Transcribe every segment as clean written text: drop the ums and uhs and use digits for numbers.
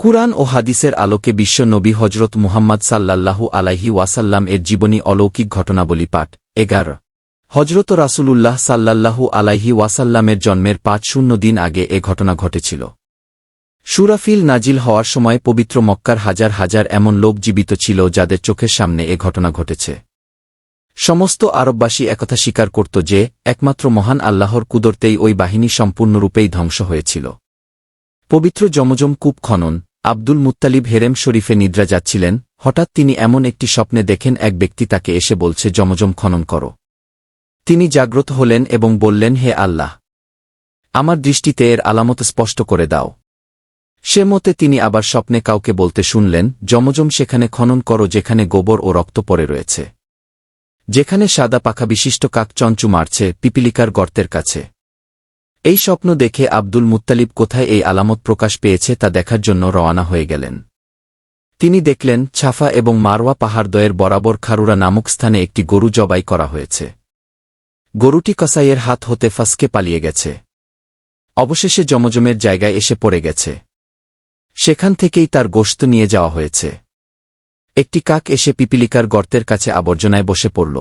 কুরআন ও হাদিসের আলোকে বিশ্ব নবী হজরত মুহাম্মদ সাল্লাল্লাহু আলাইহি ওয়াসাল্লাম এর জীবনী অলৌকিক ঘটনাবলী পাঠ 11 হজরত রাসূলুল্লাহ সাল্লাল্লাহু আলাইহি ওয়াসাল্লামের জন্মের ৫০ দিন আগে এ ঘটনা ঘটেছিল। সূরা ফিল নাজিল হওয়ার সময় পবিত্র মক্কার হাজার হাজার এমন লোক জীবিত ছিল যাদের চোখের সামনে এ ঘটনা ঘটেছে। সমস্ত আরববাসী একথা স্বীকার করত যে একমাত্র মহান আল্লাহর কুদরতেই ওই বাহিনী সম্পূর্ণরূপেই ধ্বংস হয়েছিল। পবিত্র জমজম কূপ খনন। আব্দুল মুত্তালিব হেরেম শরীফে নিদ্রা যাচ্ছিলেন, হঠাৎ তিনি এমন একটি স্বপ্নে দেখেন এক ব্যক্তি তাকে এসে বলছে, জমজম খনন করো। তিনি জাগ্রত হলেন এবং বললেন, হে আল্লাহ, আমার দৃষ্টিতে এর আলামত স্পষ্ট করে দাও। সে মতে তিনি আবার স্বপ্নে কাউকে বলতে শুনলেন, জমজম সেখানে খনন করো যেখানে গোবর ও রক্ত পড়ে রয়েছে, যেখানে সাদা পাখা বিশিষ্ট কাক চঞ্চু মারছে পিপিলিকার গর্তের কাছে। এই স্বপ্ন দেখে আব্দুল মুত্তালিব কোথায় এই আলামত প্রকাশ পেয়েছে তা দেখার জন্য রওয়ানা হয়ে গেলেন। তিনি দেখলেন ছাফা এবং মারওয়া পাহাড়দ্বয়ের বরাবর খারুরা নামক স্থানে একটি গরু জবাই করা হয়েছে। গরুটি কসাইয়ের হাত হতে ফসকে পালিয়ে গেছে, অবশেষে জমজমের জায়গায় এসে পড়ে গেছে। সেখান থেকেই তার গোশত নিয়ে যাওয়া হয়েছে। একটি কাক এসে পিপিলিকার গর্তের কাছে আবর্জনায় বসে পড়ল।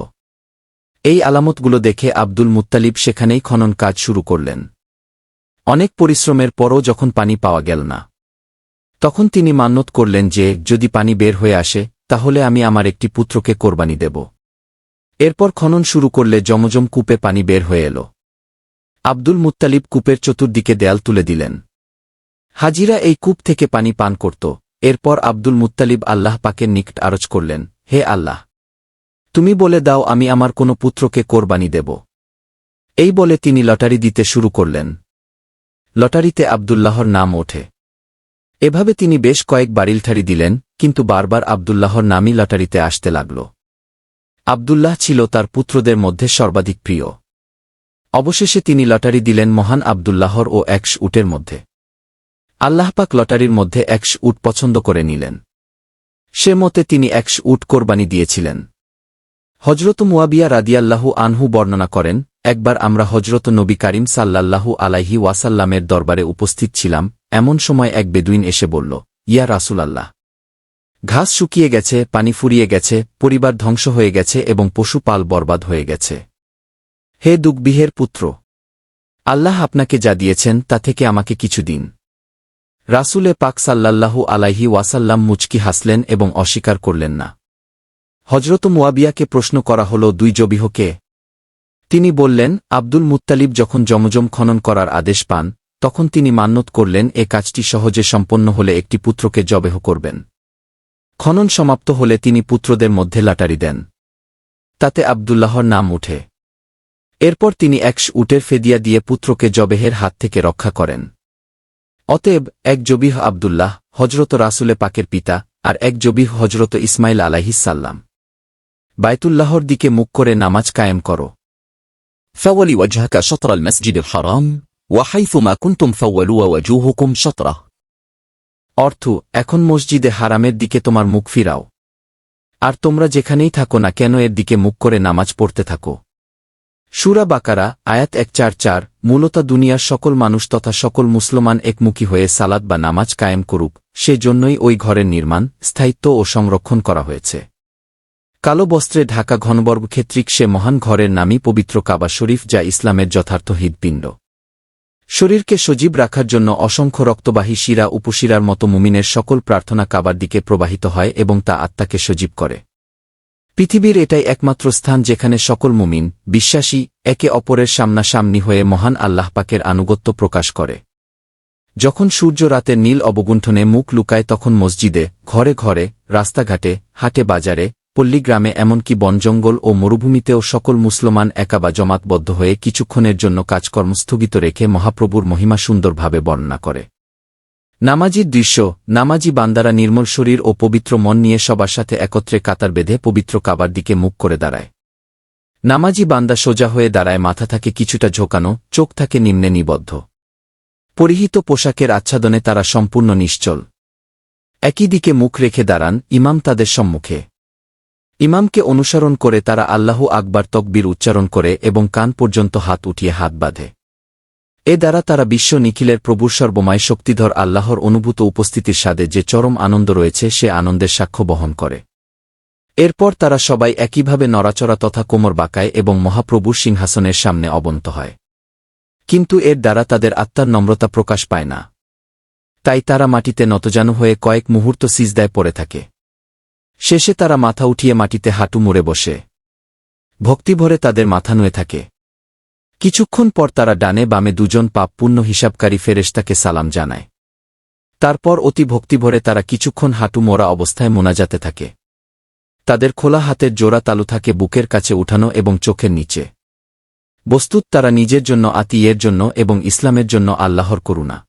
এই আলামতগুলো দেখে আব্দুল মুত্তালিব সেখানেই খনন কাজ শুরু করলেন। অনেক পরিশ্রমের পরও যখন পানি পাওয়া গেল না, তখন তিনি মান্যত করলেন যে যদি পানি বের হয়ে আসে তাহলে আমি আমার একটি পুত্রকে কোরবানি দেব। এরপর খনন শুরু করলে জমজম কূপে পানি বের হয়ে এল। আব্দুল মুত্তালিব কূপের চতুর্দিকে দেয়াল তুলে দিলেন। হাজিরা এই কূপ থেকে পানি পান করত। এরপর আব্দুল মুত্তালিব আল্লাহ পাকের নিকট আরজ করলেন, হে আল্লাহ, তুমি বলে দাও আমি আমার কোনো পুত্রকে কোরবানি দেব। এই বলে তিনি লটারি দিতে শুরু করলেন। লটারিতে আব্দুল্লাহর নাম ওঠে। এভাবে তিনি বেশ কয়েক বারিলঠারি দিলেন, কিন্তু বারবার আব্দুল্লাহর নামই লটারিতে আসতে লাগল। আব্দুল্লাহ ছিল তার পুত্রদের মধ্যে সর্বাধিক প্রিয়। অবশেষে তিনি লটারি দিলেন মহান আব্দুল্লাহর ও ১০০ উটের মধ্যে। আল্লাহপাক লটারির মধ্যে ১০০ উট পছন্দ করে নিলেন। সে মতে তিনি ১০০ উট কোরবানি দিয়েছিলেন। হজরত মুয়াবিয়া রাদিয়াল্লাহু আনহু বর্ণনা করেন, একবার আমরা হজরত নবী কারীম সাল্লাল্লাহু আলাইহি ওয়াসাল্লামের দরবারে উপস্থিত ছিলাম। এমন সময় এক বেদুইন এসে বলল, ইয়া রাসূলাল্লাহ, ঘাস শুকিয়ে গেছে, পানি ফুরিয়ে গেছে, পরিবার ধ্বংস হয়ে গেছে এবং পশুপাল বরবাদ হয়ে গেছে। হে দুগবিহের পুত্র, আল্লাহ আপনাকে যা দিয়েছেন তা থেকে আমাকে কিছু দিন। রাসূলে পাক সাল্লাল্লাহু আলাইহি ওয়াসাল্লাম মুচকি হাসলেন এবং অস্বীকার করলেন না। হজরত মুয়াবিয়াকে প্রশ্ন করা হল, দুই জবিহ কে? তিনি বললেন, আব্দুল মুত্তালিব যখন জমজম খনন করার আদেশ পান তখন তিনি মান্যত করলেন এ কাজটি সহজে সম্পন্ন হলে একটি পুত্রকে জবেহ করবেন। খনন সমাপ্ত হলে তিনি পুত্রদের মধ্যে লটারি দেন। তাতে আব্দুল্লাহর নাম উঠে। এরপর তিনি ১০০ উটের ফেদিয়া দিয়ে পুত্রকে জবেহের হাত থেকে রক্ষা করেন। অতএব এক জবিহ আব্দুল্লাহ হজরত রাসূলে পাকের পিতা, আর এক জবিহ হজরত ইসমাইল আলাইহিসসালাম। বাইতুল্লাহর দিকে মুখ করে নামাজ কায়েম করো। فول وجهك شطر المسجد الحرام وحيثما كنتم فولوا وجوهكم شطره। অর্থ, এখন মসজিদে হারামের দিকে তোমার মুখ ফিরাও, আর তোমরা যেখানেই থাকো না কেন এর দিকে মুখ করে নামাজ পড়তে থাকো। সূরা বাকারা আয়াত ১৪৪। মূলত দুনিয়ার সকল মানুষ তথা সকল মুসলমান একমুখী হয়ে সালাত বা নামাজ কায়েম করুক, সে জন্যই ওই ঘরের নির্মাণ, স্থায়িত্ব ও সংরক্ষণ করা হয়েছে। কালো বস্ত্রে ঢাকা ঘনবর্গক্ষেত্রিক সে মহান ঘরের নামই পবিত্র কাবা শরীফ, যা ইসলামের যথার্থ হৃদপিণ্ড। শরীরকে সজীব রাখার জন্য অসংখ্য রক্তবাহী শিরা উপশিরার মতো মুমিনের সকল প্রার্থনা কাবার দিকে প্রবাহিত হয় এবং তা আত্মাকে সজীব করে। পৃথিবীর এটাই একমাত্র স্থান যেখানে সকল মুমিন বিশ্বাসী একে অপরের সামনাসামনি হয়ে মহান আল্লাহ পাকের আনুগত্য প্রকাশ করে। যখন সূর্য রাতের নীল অবগুণ্ঠনে মুখ লুকায় তখন মসজিদে, ঘরে ঘরে, রাস্তাঘাটে, হাটে বাজারে, পল্লীগ্রামে, এমনকি বনজঙ্গল ও মরুভূমিতেও সকল মুসলমান একা বা জমাতবদ্ধ হয়ে কিছুক্ষণের জন্য কাজকর্ম স্থগিত রেখে মহাপ্রভুর মহিমা সুন্দরভাবে বর্ণনা করে। নামাজির দৃশ্য। নামাজি বান্দারা নির্মল শরীর ও পবিত্র মন নিয়ে সবার সাথে একত্রে কাতার বেঁধে পবিত্র কাবার দিকে মুখ করে দাঁড়ায়। নামাজি বান্দা সোজা হয়ে দাঁড়ায়, মাথা থাকে কিছুটা ঝোঁকানো, চোখ থাকে নিম্নে নিবদ্ধ। পরিহিত পোশাকের আচ্ছাদনে তারা সম্পূর্ণ নিশ্চল। একই দিকে মুখ রেখে দাঁড়ান, ইমাম তাদের সম্মুখে। ইমামকে অনুসরণ করে তারা আল্লাহু আকবার তাকবীর উচ্চারণ করে এবং কান পর্যন্ত হাত উঠিয়ে হাত বাঁধে। এ দ্বারা তারা বিশ্ব নিখিলের প্রভুর সর্বময় শক্তিধর আল্লাহর অনুভূত উপস্থিতির স্বাদে যে চরম আনন্দ রয়েছে সে আনন্দের সাক্ষ্য বহন করে। এরপর তারা সবাই একইভাবে নড়াচড়া তথা কোমর বাঁকায় এবং মহাপ্রভুর সিংহাসনের সামনে অবনত হয়। কিন্তু এর দ্বারা তাদের আত্মার নম্রতা প্রকাশ পায় না। তাই তারা মাটিতে নতজানু হয়ে কয়েক মুহূর্ত সিজদায় পড়ে থাকে। শেষে তারা মাথা উঠিয়ে মাটিতে হাঁটু মুড়ে বসে ভক্তিভরে তাদের মাথা নুয়ে থাকে। কিছুক্ষণ পর তারা ডানে বামে দুজন পাপ পুণ্য হিসাবকারী ফেরেশতাকে সালাম জানায়। তারপর অতি ভক্তিভরে তারা কিছুক্ষণ হাঁটু মোড়া অবস্থায় মোনাজাতে থাকে। তাদের খোলা হাতের জোড়া তালু থাকে বুকের কাছে উঠানো এবং চোখের নিচে। বস্তুত তারা নিজের জন্য, আতিয়ের জন্য এবং ইসলামের জন্য আল্লাহর করুণা